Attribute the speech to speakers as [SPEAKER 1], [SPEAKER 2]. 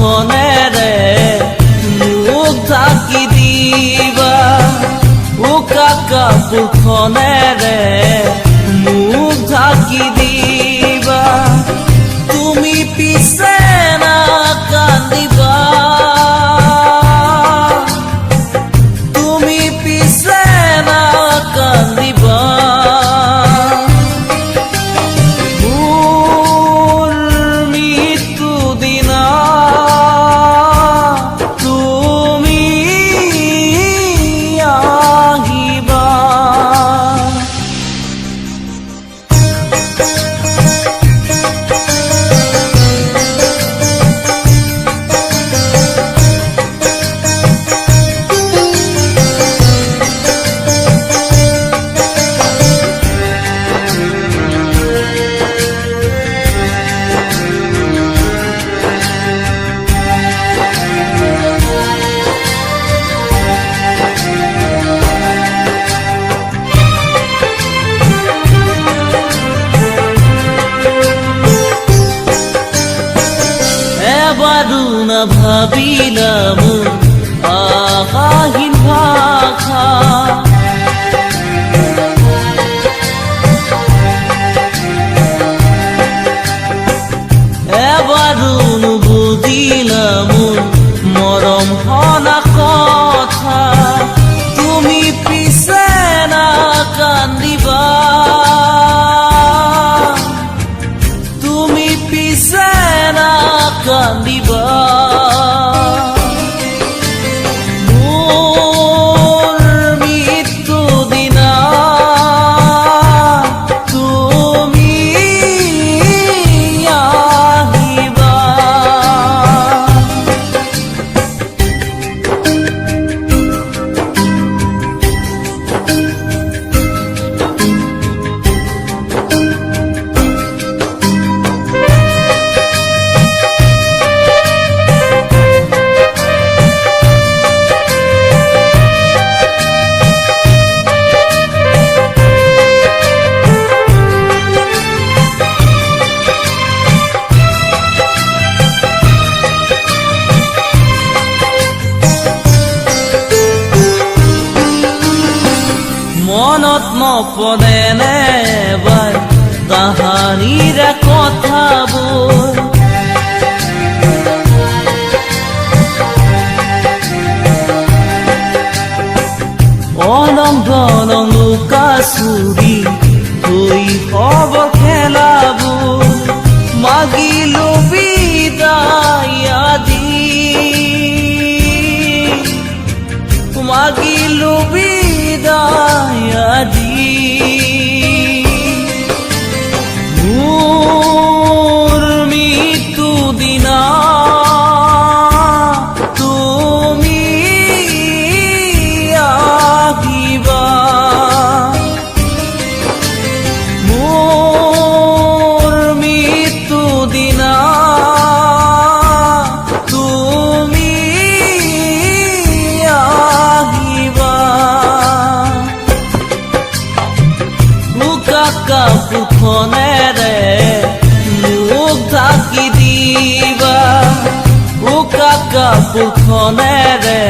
[SPEAKER 1] কাপোৰখনেৰে মোক ঢাকি দিবা, উকা কাপোৰখনেৰে মোক ঢাকি দিবা, তুমি পিছে নাকান্দিবা, তুমি পিছে নাকান্দিবা। এবাৰো নাভাবিলাম আশাহীন ভাষা, এবাৰো নুবুজিলাম মৰম হনা কথা, তুমি পিছে নাকান্দিবা, তুমি পিছে নাকান্দিবা। মোৰ মৃত্যু দিনা তুমি আহিবা। মনত নপৰেনে এবাৰ তাহানিৰে কথাবোৰ, অলং দলং লুকা চুৰি শৈশৱ খেলাবোৰ, মাগিলো বিদায় আদি, মাগিলো বিদায় আদি। মোৰ মৃত্যু দিনা তুমি আহিবা, মোৰ মৃত্যু দিনা তুমি আহিবা। উকা কাপোৰখনেৰে মোক ঢাকি দিবা, উকা কাপোৰখনেৰে